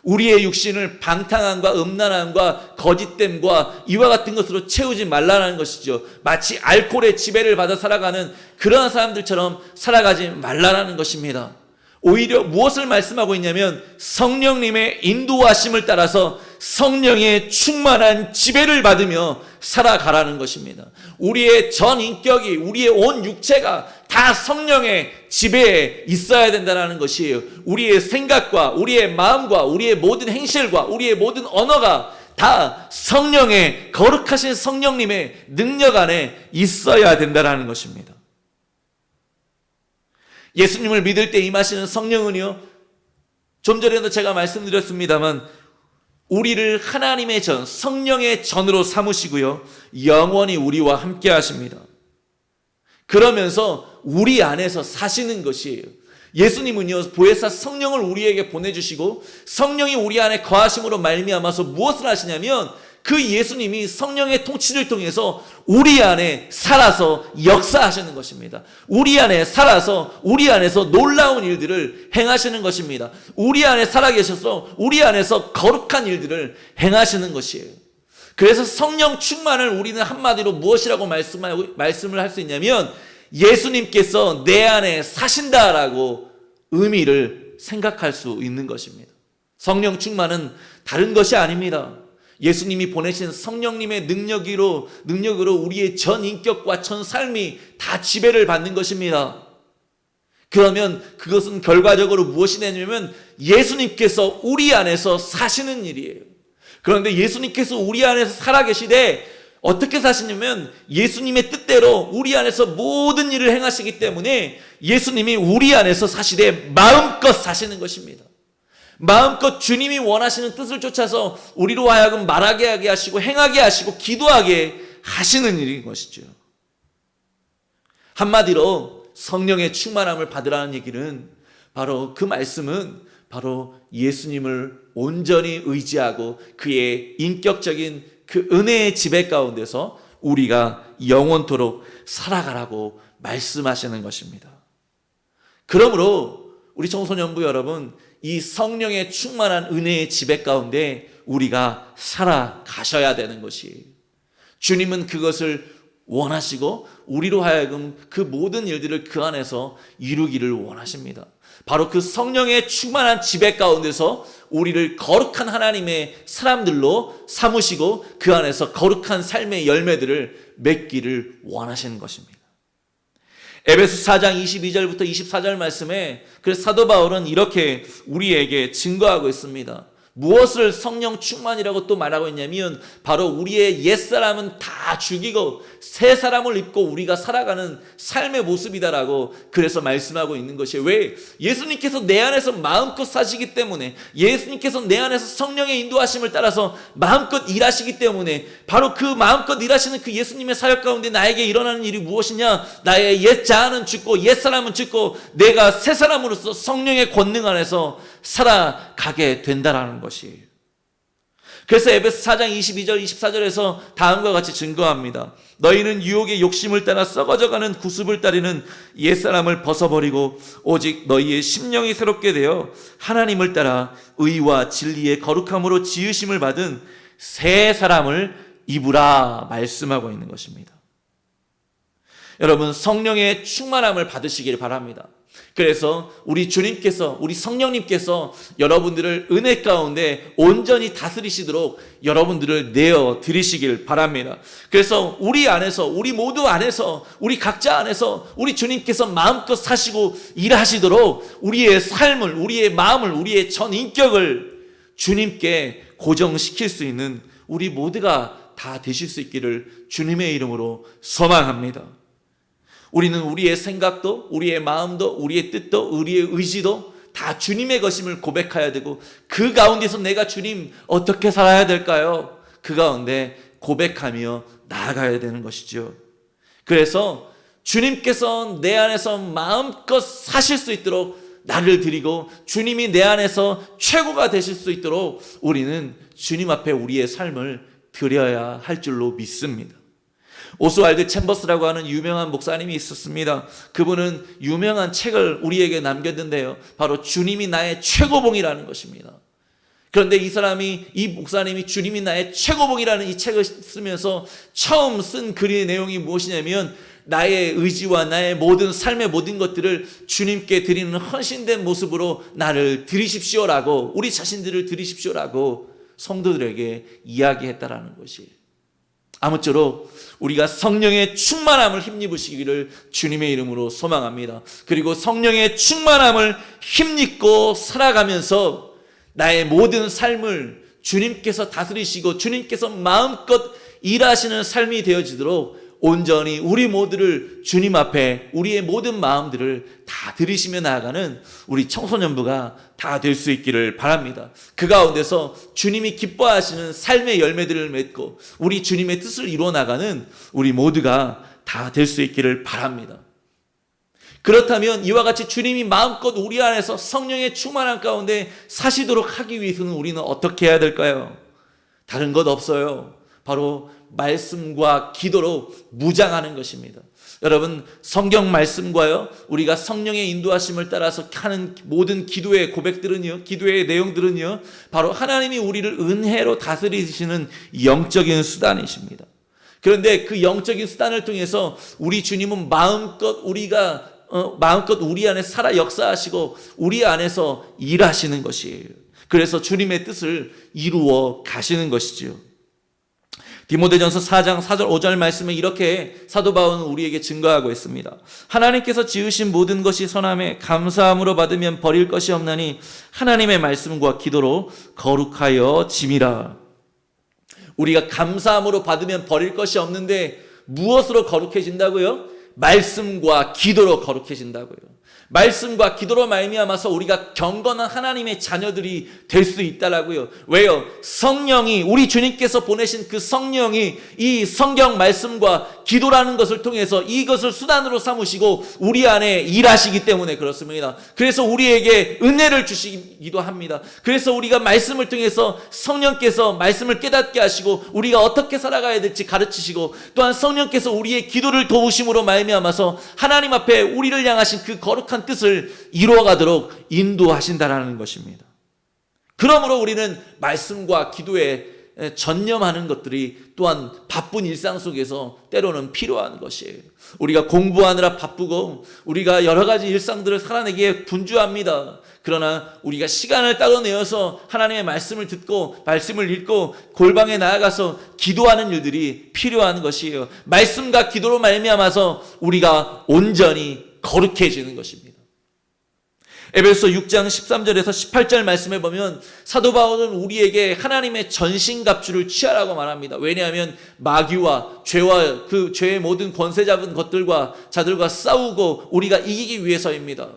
우리의 육신을 방탕함과 음란함과 거짓됨과 이와 같은 것으로 채우지 말라는 것이죠. 마치 알코올의 지배를 받아 살아가는 그러한 사람들처럼 살아가지 말라는 것입니다. 오히려 무엇을 말씀하고 있냐면 성령님의 인도하심을 따라서 성령의 충만한 지배를 받으며 살아가라는 것입니다. 우리의 전 인격이, 우리의 온 육체가 다 성령의 지배에 있어야 된다는 것이에요. 우리의 생각과 우리의 마음과 우리의 모든 행실과 우리의 모든 언어가 다 성령의, 거룩하신 성령님의 능력 안에 있어야 된다는 것입니다. 예수님을 믿을 때 임하시는 성령은요, 좀 전에도 제가 말씀드렸습니다만 우리를 하나님의 전, 성령의 전으로 삼으시고요, 영원히 우리와 함께 하십니다. 그러면서 우리 안에서 사시는 것이에요. 예수님은요, 보혜사 성령을 우리에게 보내주시고 성령이 우리 안에 거하심으로 말미암아서 무엇을 하시냐면 그 예수님이 성령의 통치를 통해서 우리 안에 살아서 역사하시는 것입니다. 우리 안에 살아서 우리 안에서 놀라운 일들을 행하시는 것입니다. 우리 안에 살아계셔서 우리 안에서 거룩한 일들을 행하시는 것이에요. 그래서 성령 충만을 우리는 한마디로 무엇이라고 말씀을 할 수 있냐면 예수님께서 내 안에 사신다라고 의미를 생각할 수 있는 것입니다. 성령 충만은 다른 것이 아닙니다. 예수님이 보내신 성령님의 능력으로 우리의 전 인격과 전 삶이 다 지배를 받는 것입니다. 그러면 그것은 결과적으로 무엇이 되냐면 예수님께서 우리 안에서 사시는 일이에요. 그런데 예수님께서 우리 안에서 살아계시되 어떻게 사시냐면 예수님의 뜻대로 우리 안에서 모든 일을 행하시기 때문에 예수님이 우리 안에서 사시되 마음껏 사시는 것입니다. 마음껏 주님이 원하시는 뜻을 쫓아서 우리로 하여금 말하게 하게 하시고 행하게 하시고 기도하게 하시는 일인 것이죠. 한마디로 성령의 충만함을 받으라는 얘기는 바로 그 말씀은 바로 예수님을 온전히 의지하고 그의 인격적인 그 은혜의 지배 가운데서 우리가 영원토록 살아가라고 말씀하시는 것입니다. 그러므로 우리 청소년부 여러분, 이 성령의 충만한 은혜의 지배 가운데 우리가 살아가셔야 되는 것이에요. 주님은 그것을 원하시고 우리로 하여금 그 모든 일들을 그 안에서 이루기를 원하십니다. 바로 그 성령의 충만한 지배 가운데서 우리를 거룩한 하나님의 사람들로 삼으시고 그 안에서 거룩한 삶의 열매들을 맺기를 원하시는 것입니다. 에베소 4장 22절부터 24절 말씀에 그래서 사도 바울은 이렇게 우리에게 증거하고 있습니다. 무엇을 성령 충만이라고 또 말하고 있냐면 바로 우리의 옛사람은 다 죽이고 새 사람을 입고 우리가 살아가는 삶의 모습이다라고 그래서 말씀하고 있는 것이에요. 왜? 예수님께서 내 안에서 마음껏 사시기 때문에, 예수님께서 내 안에서 성령의 인도하심을 따라서 마음껏 일하시기 때문에, 바로 그 마음껏 일하시는 그 예수님의 사역 가운데 나에게 일어나는 일이 무엇이냐? 나의 옛 자아는 죽고 옛 사람은 죽고 내가 새 사람으로서 성령의 권능 안에서 살아가게 된다라는 것이에요. 그래서 에베소 4장 22절 24절에서 다음과 같이 증거합니다. 너희는 유혹의 욕심을 따라 썩어져가는 구습을 따르는 옛사람을 벗어버리고 오직 너희의 심령이 새롭게 되어 하나님을 따라 의와 진리의 거룩함으로 지으심을 받은 새 사람을 입으라 말씀하고 있는 것입니다. 여러분, 성령의 충만함을 받으시길 바랍니다. 그래서 우리 주님께서, 우리 성령님께서 여러분들을 은혜 가운데 온전히 다스리시도록 여러분들을 내어 드리시길 바랍니다. 그래서 우리 안에서, 우리 모두 안에서, 우리 각자 안에서 우리 주님께서 마음껏 사시고 일하시도록 우리의 삶을, 우리의 마음을, 우리의 전 인격을 주님께 고정시킬 수 있는 우리 모두가 다 되실 수 있기를 주님의 이름으로 소망합니다. 우리는 우리의 생각도, 우리의 마음도, 우리의 뜻도, 우리의 의지도 다 주님의 것임을 고백해야 되고, 그 가운데서 내가 주님 어떻게 살아야 될까요? 그 가운데 고백하며 나아가야 되는 것이죠. 그래서 주님께서 내 안에서 마음껏 사실 수 있도록 나를 드리고 주님이 내 안에서 최고가 되실 수 있도록 우리는 주님 앞에 우리의 삶을 드려야 할 줄로 믿습니다. 오스왈드 챔버스라고 하는 유명한 목사님이 있었습니다. 그분은 유명한 책을 우리에게 남겼는데요, 바로 주님이 나의 최고봉이라는 것입니다. 그런데 이 목사님이 주님이 나의 최고봉이라는 이 책을 쓰면서 처음 쓴 글의 내용이 무엇이냐면, 나의 의지와 나의 모든 삶의 모든 것들을 주님께 드리는 헌신된 모습으로 나를 드리십시오라고, 우리 자신들을 드리십시오라고 성도들에게 이야기했다라는 것이에요. 아무쪼록 우리가 성령의 충만함을 힘입으시기를 주님의 이름으로 소망합니다. 그리고 성령의 충만함을 힘입고 살아가면서 나의 모든 삶을 주님께서 다스리시고 주님께서 마음껏 일하시는 삶이 되어지도록 온전히 우리 모두를 주님 앞에 우리의 모든 마음들을 다 드리시며 나아가는 우리 청소년부가 다 될 수 있기를 바랍니다. 그 가운데서 주님이 기뻐하시는 삶의 열매들을 맺고 우리 주님의 뜻을 이루어 나가는 우리 모두가 다 될 수 있기를 바랍니다. 그렇다면 이와 같이 주님이 마음껏 우리 안에서 성령의 충만함 가운데 사시도록 하기 위해서는 우리는 어떻게 해야 될까요? 다른 것 없어요. 바로 말씀과 기도로 무장하는 것입니다. 여러분, 성경 말씀과요, 우리가 성령의 인도하심을 따라서 하는 모든 기도의 고백들은요, 기도의 내용들은요, 바로 하나님이 우리를 은혜로 다스리시는 영적인 수단이십니다. 그런데 그 영적인 수단을 통해서 우리 주님은 마음껏 우리 안에 살아 역사하시고 우리 안에서 일하시는 것이에요. 그래서 주님의 뜻을 이루어 가시는 것이죠. 디모데전서 4장 4절 5절 말씀에 이렇게 사도 바울은 우리에게 증거하고 있습니다. 하나님께서 지으신 모든 것이 선함에 감사함으로 받으면 버릴 것이 없나니 하나님의 말씀과 기도로 거룩하여 짐이라. 우리가 감사함으로 받으면 버릴 것이 없는데 무엇으로 거룩해진다고요? 말씀과 기도로 거룩해진다고요. 말씀과 기도로 말미암아서 우리가 경건한 하나님의 자녀들이 될 수 있다라고요. 왜요? 성령이, 우리 주님께서 보내신 그 성령이 이 성경 말씀과 기도라는 것을 통해서 이것을 수단으로 삼으시고 우리 안에 일하시기 때문에 그렇습니다. 그래서 우리에게 은혜를 주시기도 합니다. 그래서 우리가 말씀을 통해서 성령께서 말씀을 깨닫게 하시고 우리가 어떻게 살아가야 될지 가르치시고, 또한 성령께서 우리의 기도를 도우심으로 말미암아서 하나님 앞에 우리를 향하신 그 거룩한 뜻을 이루어가도록 인도하신다라는 것입니다. 그러므로 우리는 말씀과 기도에 전념하는 것들이 또한 바쁜 일상 속에서 때로는 필요한 것이에요. 우리가 공부하느라 바쁘고 우리가 여러 가지 일상들을 살아내기에 분주합니다. 그러나 우리가 시간을 따로 내어서 하나님의 말씀을 듣고 말씀을 읽고 골방에 나아가서 기도하는 일들이 필요한 것이에요. 말씀과 기도로 말미암아서 우리가 온전히 거룩해지는 것입니다. 에베소 6장 13절에서 18절 말씀에 보면 사도 바울은 우리에게 하나님의 전신갑주를 취하라고 말합니다. 왜냐하면 마귀와 죄와 그 죄의 모든 권세 잡은 것들과 자들과 싸우고 우리가 이기기 위해서입니다.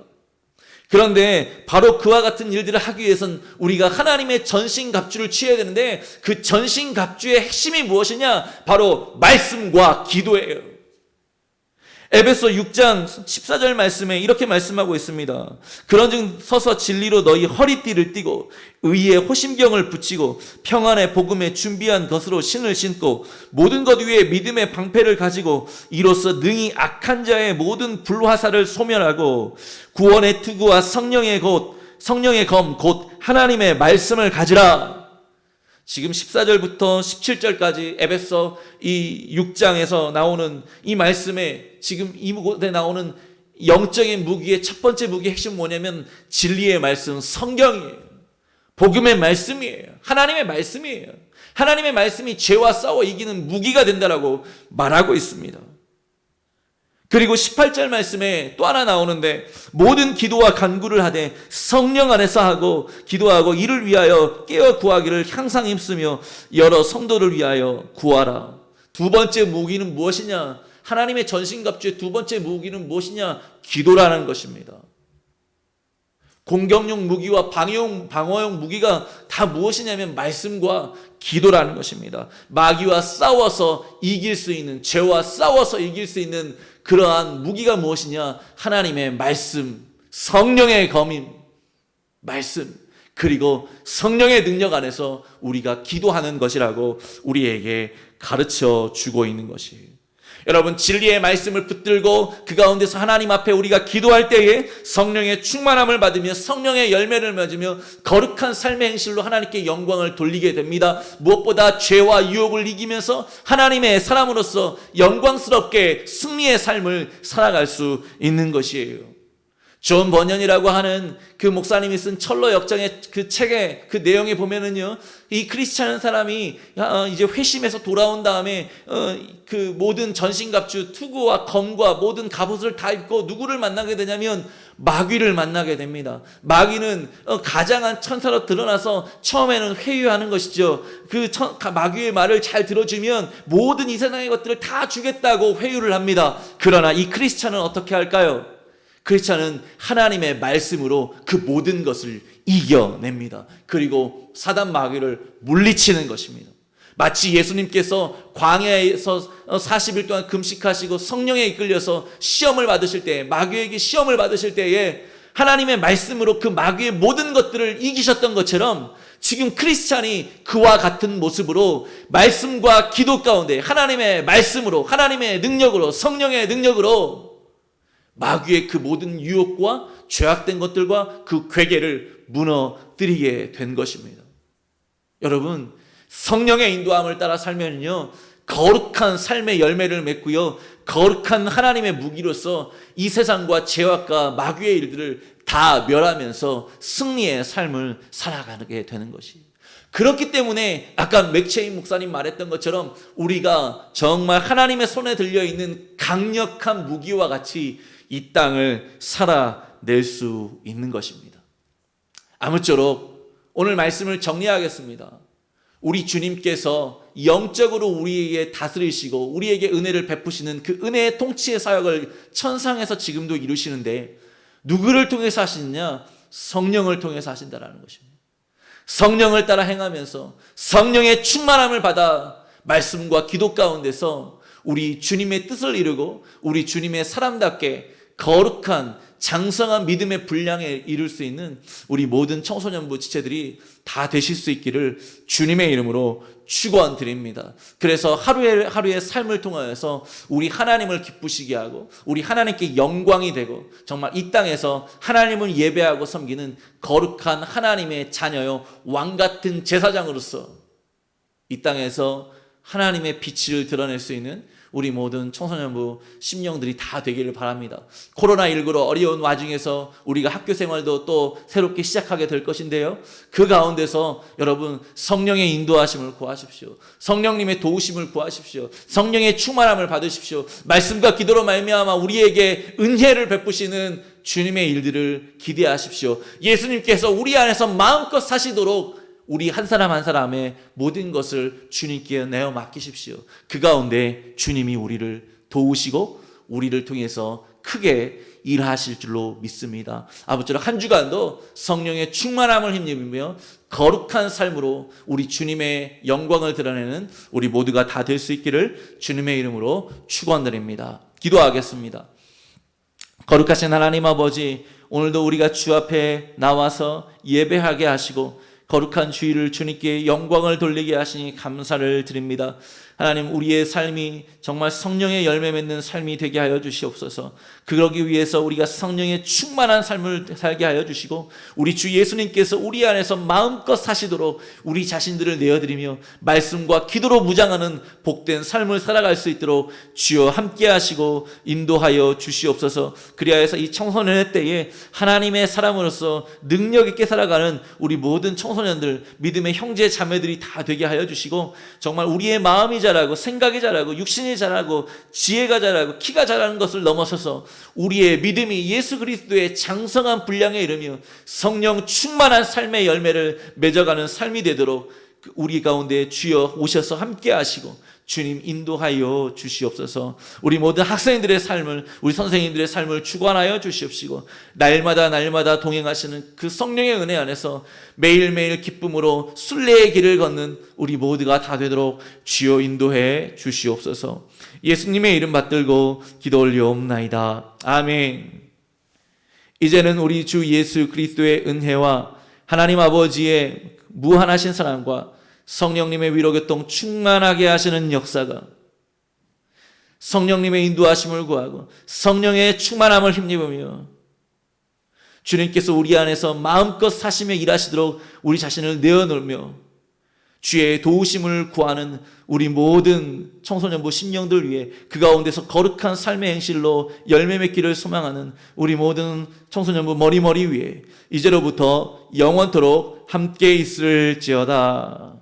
그런데 바로 그와 같은 일들을 하기 위해서는 우리가 하나님의 전신갑주를 취해야 되는데 그 전신갑주의 핵심이 무엇이냐? 바로 말씀과 기도예요. 에베소 6장 14절 말씀에 이렇게 말씀하고 있습니다. 그런즉 서서 진리로 너희 허리띠를 띠고 의의 호심경을 붙이고 평안의 복음에 준비한 것으로 신을 신고 모든 것 위에 믿음의 방패를 가지고 이로써 능히 악한 자의 모든 불화살을 소멸하고 구원의 투구와 성령의 검 곧 하나님의 말씀을 가지라. 지금 14절부터 17절까지 에베소 이 6장에서 나오는 이 말씀에 지금 이곳에 나오는 영적인 무기의 첫 번째 무기의 핵심은 뭐냐면 진리의 말씀, 성경이에요. 복음의 말씀이에요. 하나님의 말씀이에요. 하나님의 말씀이 죄와 싸워 이기는 무기가 된다라고 말하고 있습니다. 그리고 18절 말씀에 또 하나 나오는데 모든 기도와 간구를 하되 성령 안에서 하고 기도하고 이를 위하여 깨어 구하기를 항상 힘쓰며 여러 성도를 위하여 구하라. 두 번째 무기는 무엇이냐? 하나님의 전신갑주의 두 번째 무기는 무엇이냐? 기도라는 것입니다. 공격용 무기와 방어용 무기가 다 무엇이냐면 말씀과 기도라는 것입니다. 마귀와 싸워서 이길 수 있는, 죄와 싸워서 이길 수 있는 그러한 무기가 무엇이냐? 하나님의 말씀, 성령의 검인 말씀, 그리고 성령의 능력 안에서 우리가 기도하는 것이라고 우리에게 가르쳐 주고 있는 것이에요. 여러분, 진리의 말씀을 붙들고 그 가운데서 하나님 앞에 우리가 기도할 때에 성령의 충만함을 받으며 성령의 열매를 맺으며 거룩한 삶의 행실로 하나님께 영광을 돌리게 됩니다. 무엇보다 죄와 유혹을 이기면서 하나님의 사람으로서 영광스럽게 승리의 삶을 살아갈 수 있는 것이에요. 존 버년이라고 하는 그 목사님이 쓴 철로 역정의 그 책의 그 내용에 보면은요, 이 크리스찬 사람이 이제 회심해서 돌아온 다음에 그 모든 전신갑주, 투구와 검과 모든 갑옷을 다 입고 누구를 만나게 되냐면 마귀를 만나게 됩니다. 마귀는 가장한 천사로 드러나서 처음에는 회유하는 것이죠. 그 마귀의 말을 잘 들어주면 모든 이 세상의 것들을 다 주겠다고 회유를 합니다. 그러나 이 크리스찬은 어떻게 할까요? 크리스찬은 하나님의 말씀으로 그 모든 것을 이겨냅니다. 그리고 사단 마귀를 물리치는 것입니다. 마치 예수님께서 광야에서 40일 동안 금식하시고 성령에 이끌려서 시험을 받으실 때, 마귀에게 시험을 받으실 때에 하나님의 말씀으로 그 마귀의 모든 것들을 이기셨던 것처럼 지금 크리스찬이 그와 같은 모습으로 말씀과 기도 가운데 하나님의 말씀으로, 하나님의 능력으로, 성령의 능력으로 마귀의 그 모든 유혹과 죄악된 것들과 그 괴계를 무너뜨리게 된 것입니다. 여러분, 성령의 인도함을 따라 살면요, 거룩한 삶의 열매를 맺고요, 거룩한 하나님의 무기로서 이 세상과 죄악과 마귀의 일들을 다 멸하면서 승리의 삶을 살아가게 되는 것이에요. 그렇기 때문에 아까 맥체인 목사님 말했던 것처럼 우리가 정말 하나님의 손에 들려있는 강력한 무기와 같이 이 땅을 살아낼 수 있는 것입니다. 아무쪼록 오늘 말씀을 정리하겠습니다. 우리 주님께서 영적으로 우리에게 다스리시고 우리에게 은혜를 베푸시는 그 은혜의 통치의 사역을 천상에서 지금도 이루시는데 누구를 통해서 하시느냐? 성령을 통해서 하신다라는 것입니다. 성령을 따라 행하면서 성령의 충만함을 받아 말씀과 기도 가운데서 우리 주님의 뜻을 이루고 우리 주님의 사람답게 거룩한 장성한 믿음의 분량에 이룰 수 있는 우리 모든 청소년부 지체들이 다 되실 수 있기를 주님의 이름으로 축원드립니다. 그래서 하루의 삶을 통하여서 우리 하나님을 기쁘시게 하고 우리 하나님께 영광이 되고 정말 이 땅에서 하나님을 예배하고 섬기는 거룩한 하나님의 자녀요 왕 같은 제사장으로서 이 땅에서 하나님의 빛을 드러낼 수 있는 우리 모든 청소년부 심령들이 다 되기를 바랍니다. 코로나19로 어려운 와중에서 우리가 학교 생활도 또 새롭게 시작하게 될 것인데요, 그 가운데서 여러분 성령의 인도하심을 구하십시오. 성령님의 도우심을 구하십시오. 성령의 충만함을 받으십시오. 말씀과 기도로 말미암아 우리에게 은혜를 베푸시는 주님의 일들을 기대하십시오. 예수님께서 우리 안에서 마음껏 사시도록 우리 한 사람 한 사람의 모든 것을 주님께 내어 맡기십시오. 그 가운데 주님이 우리를 도우시고 우리를 통해서 크게 일하실 줄로 믿습니다. 아무쪼록 한 주간도 성령의 충만함을 힘입으며 거룩한 삶으로 우리 주님의 영광을 드러내는 우리 모두가 다 될 수 있기를 주님의 이름으로 축원드립니다. 기도하겠습니다. 거룩하신 하나님 아버지, 오늘도 우리가 주 앞에 나와서 예배하게 하시고 거룩한 주일을 주님께 영광을 돌리게 하시니 감사를 드립니다. 하나님, 우리의 삶이 정말 성령의 열매 맺는 삶이 되게 하여 주시옵소서. 그러기 위해서 우리가 성령의 충만한 삶을 살게 하여 주시고 우리 주 예수님께서 우리 안에서 마음껏 사시도록 우리 자신들을 내어드리며 말씀과 기도로 무장하는 복된 삶을 살아갈 수 있도록 주여 함께 하시고 인도하여 주시옵소서. 그리하여서 이 청소년의 때에 하나님의 사람으로서 능력 있게 살아가는 우리 모든 청소년들, 믿음의 형제 자매들이 다 되게 하여 주시고 정말 우리의 마음이 자라고 생각이 자라고 육신이 자라고 지혜가 자라고 키가 자라는 것을 넘어서서 우리의 믿음이 예수 그리스도의 장성한 분량에 이르며 성령 충만한 삶의 열매를 맺어가는 삶이 되도록 우리 가운데 주여 오셔서 함께 하시고 주님 인도하여 주시옵소서. 우리 모든 학생들의 삶을, 우리 선생님들의 삶을 주관하여 주시옵시고 날마다 동행하시는 그 성령의 은혜 안에서 매일매일 기쁨으로 순례의 길을 걷는 우리 모두가 다 되도록 주여 인도해 주시옵소서. 예수님의 이름 받들고 기도 올려옵나이다. 아멘. 이제는 우리 주 예수 그리스도의 은혜와 하나님 아버지의 무한하신 사랑과 성령님의 위로교통 충만하게 하시는 역사가, 성령님의 인도하심을 구하고 성령의 충만함을 힘입으며 주님께서 우리 안에서 마음껏 사시며 일하시도록 우리 자신을 내어놓으며 주의 도우심을 구하는 우리 모든 청소년부 심령들 위해 그 가운데서 거룩한 삶의 행실로 열매 맺기를 소망하는 우리 모든 청소년부 머리 위에 이제로부터 영원토록 함께 있을지어다.